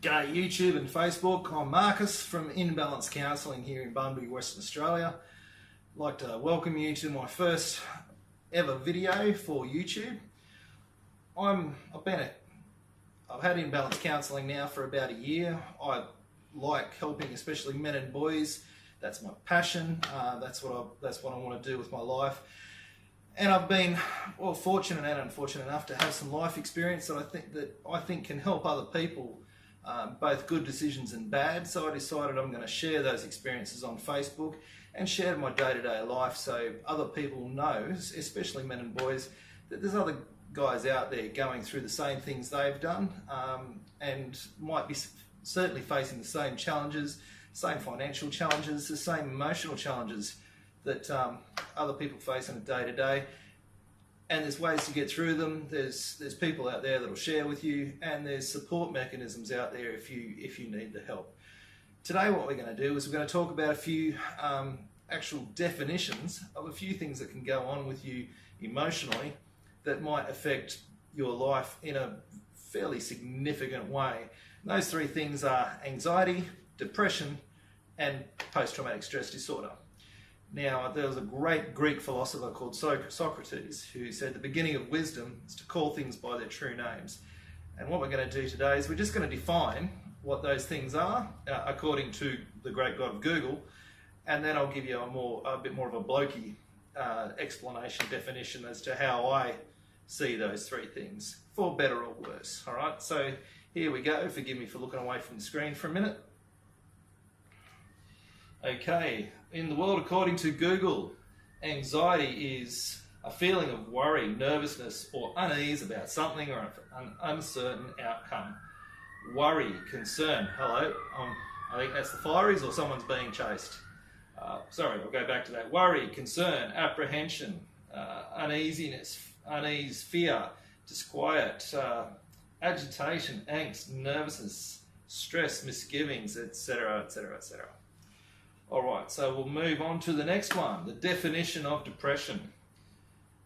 G'day YouTube and Facebook. I'm Marcus from Inbalance Counselling here in Bunbury, Western Australia. I'd like to welcome you to my first ever video for YouTube. I've had Inbalance Counselling now for about a year. I like helping especially men and boys. That's my passion. That's what I want to do with my life. And I've been fortunate and unfortunate enough to have some life experience that I think can help other people, both good decisions and bad. So I decided I'm going to share those experiences on Facebook and share my day-to-day life so other people know, especially men and boys, that there's other guys out there going through the same things they've done, and might be certainly facing the same challenges, same financial challenges, the same emotional challenges that other people face on a day-to-day. And there's ways to get through them. There's people out there that'll share with you, and there's support mechanisms out there if you need the help. Today what we're going to do is we're going to talk about a few actual definitions of a few things that can go on with you emotionally that might affect your life in a fairly significant way. And those three things are anxiety, depression, and post-traumatic stress disorder. Now, there was a great Greek philosopher called Socrates who said the beginning of wisdom is to call things by their true names. And what we're going to do today is we're just going to define what those things are according to the great god of Google, and then I'll give you a bit more of a blokey explanation, definition as to how I see those three things, for better or worse. All right, so here we go. Forgive me for looking away from the screen for a minute. Okay, in the world according to Google, anxiety is a feeling of worry, nervousness, or unease about something or an uncertain outcome. Worry, concern. Hello, I think that's the fireys or someone's being chased. Sorry, I'll go back to that. Worry, concern, apprehension, uneasiness, unease, fear, disquiet, agitation, angst, nervousness, stress, misgivings, etc., etc., etc. Alright, so we'll move on to the next one, the definition of depression.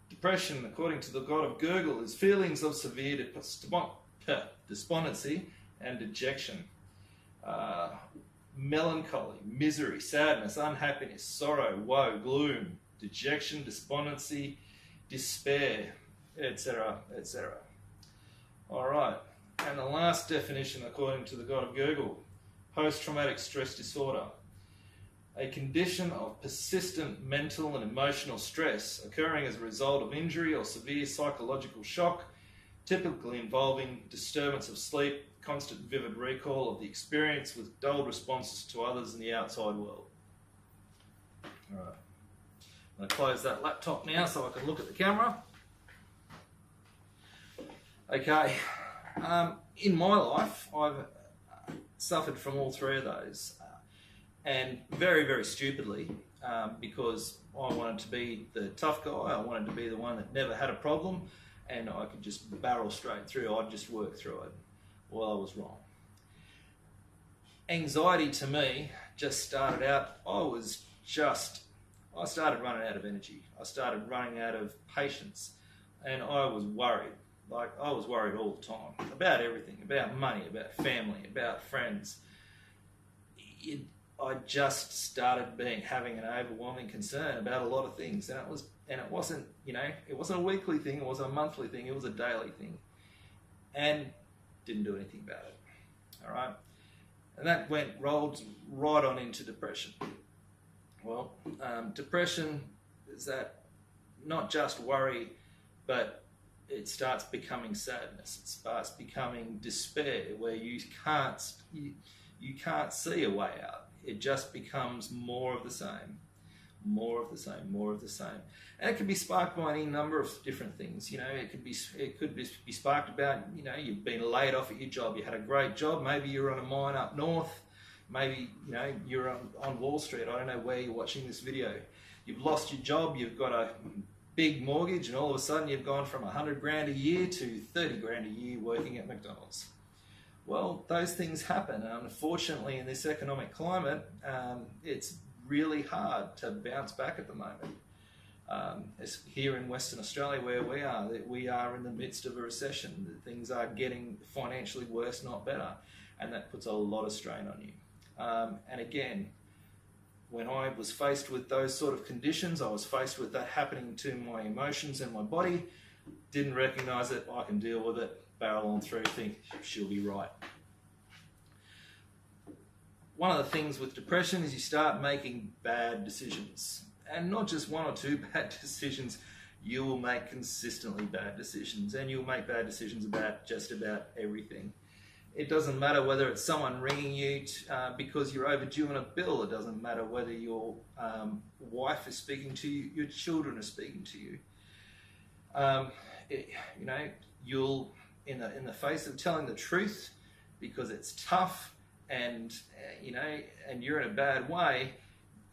Depression, according to the god of Google, is feelings of severe despondency and dejection. Melancholy, misery, sadness, unhappiness, sorrow, woe, gloom, dejection, despondency, despair, etc., etc. Alright, and the last definition, according to the god of Google, post-traumatic stress disorder. A condition of persistent mental and emotional stress occurring as a result of injury or severe psychological shock, typically involving disturbance of sleep, constant vivid recall of the experience with dulled responses to others in the outside world. All right. I'm going to close that laptop now so I can look at the camera. Okay. In my life, I've suffered from all three of those. And very, very stupidly, because I wanted to be the tough guy, I wanted to be the one that never had a problem, and I could just barrel straight through, I'd just work through it. Well, I was wrong. Anxiety to me just started out, I started running out of energy. I started running out of patience, and I was worried. Like, I was worried all the time, about everything, about money, about family, about friends. I just started having an overwhelming concern about a lot of things, and it wasn't a weekly thing, it wasn't a monthly thing, it was a daily thing, and didn't do anything about it. All right, and that rolled right on into depression. Well, depression is that not just worry, but it starts becoming sadness. It starts becoming despair, where you can't see a way out. It just becomes more of the same, more of the same, more of the same. And it can be sparked by any number of different things. It could be sparked about, you've been laid off at your job. You had a great job. Maybe you're on a mine up north. Maybe, you're on Wall Street. I don't know where you're watching this video. You've lost your job. You've got a big mortgage, and all of a sudden you've gone from 100 grand a year to 30 grand a year working at McDonald's. Well, those things happen, and unfortunately in this economic climate, it's really hard to bounce back at the moment. As here in Western Australia where we are in the midst of a recession. Things are getting financially worse, not better. and that puts a lot of strain on you. And again, when I was faced with those sort of conditions, I was faced with that happening to my emotions and my body, didn't recognise it, I can deal with it, barrel on through, think she'll be right. One of the things with depression is you start making bad decisions. And not just one or two bad decisions, you will make consistently bad decisions, and you'll make bad decisions about just about everything. It doesn't matter whether it's someone ringing you because you're overdue on a bill. It doesn't matter whether your wife is speaking to you, your children are speaking to you. You'll in the face of telling the truth, because it's tough, and and you're in a bad way,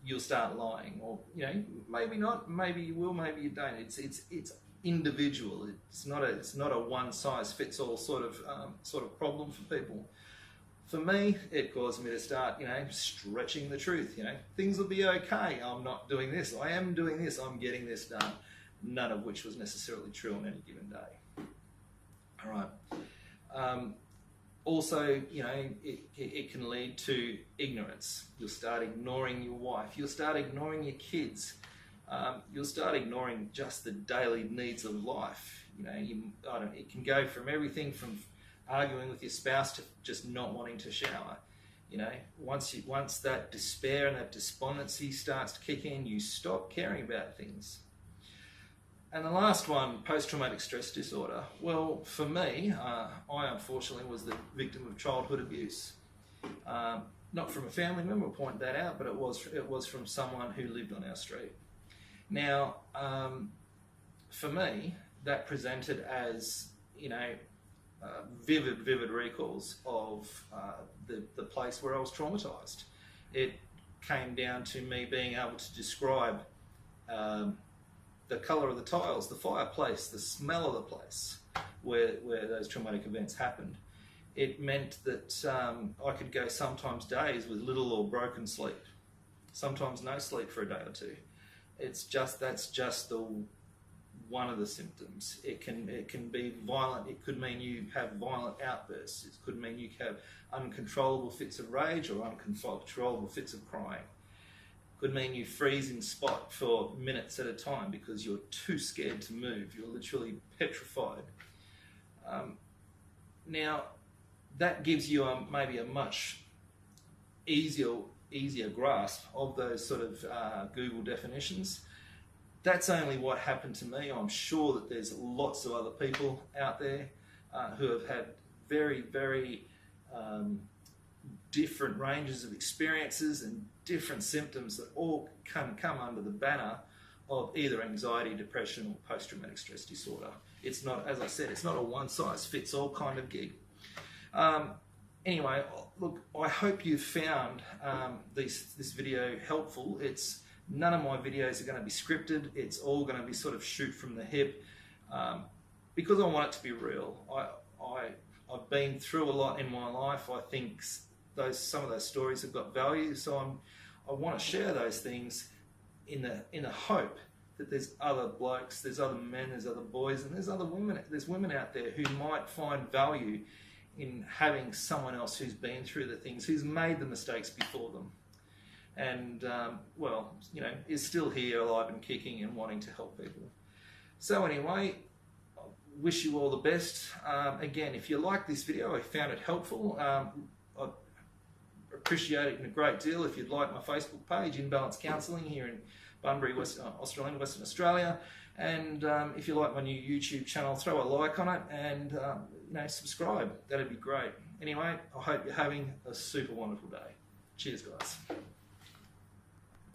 you'll start lying, or maybe not, maybe you will, maybe you don't. It's individual. It's not a one size fits all sort of problem for people. For me, it caused me to start stretching the truth. Things will be okay. I'm not doing this. I am doing this. I'm getting this done. None of which was necessarily true on any given day. All right. Also, it can lead to ignorance. You'll start ignoring your wife. You'll start ignoring your kids. You'll start ignoring just the daily needs of life. It can go from everything from arguing with your spouse to just not wanting to shower. Once that despair and that despondency starts to kick in, you stop caring about things. And the last one, post-traumatic stress disorder. Well, for me, I unfortunately was the victim of childhood abuse. Not from a family member, I'll point that out, but it was from someone who lived on our street. Now, for me, that presented as vivid recalls of the place where I was traumatized. It came down to me being able to describe the colour of the tiles, the fireplace, the smell of the place where those traumatic events happened. It meant that I could go sometimes days with little or broken sleep, sometimes no sleep for a day or two. That's just one of the symptoms. It can be violent. It could mean you have violent outbursts. It could mean you have uncontrollable fits of rage or uncontrollable fits of crying. Could mean you freeze in spot for minutes at a time because you're too scared to move. You're literally petrified. Now, that gives you maybe a much easier grasp of those sort of Google definitions. That's only what happened to me. I'm sure that there's lots of other people out there who have had very, very different ranges of experiences and different symptoms that all can come under the banner of either anxiety, depression, or post-traumatic stress disorder. It's not, as I said, it's not a one-size-fits-all kind of gig. Anyway, look, I hope you found this video helpful. None of my videos are going to be scripted. It's all going to be sort of shoot from the hip because I want it to be real. I've been through a lot in my life. I think some of those stories have got value, so I want to share those things in the hope that there's other blokes, there's other men, there's other boys, and there's other women. There's women out there who might find value in having someone else who's been through the things, who's made the mistakes before them, and is still here, alive and kicking, and wanting to help people. So anyway, I wish you all the best. Again, if you like this video, I found it helpful, I'd appreciate it in a great deal if you'd like my Facebook page, Inbalance Counselling, here in Bunbury, Western Australia. And if you like my new YouTube channel, throw a like on it and subscribe. That'd be great. Anyway, I hope you're having a super wonderful day. Cheers, guys.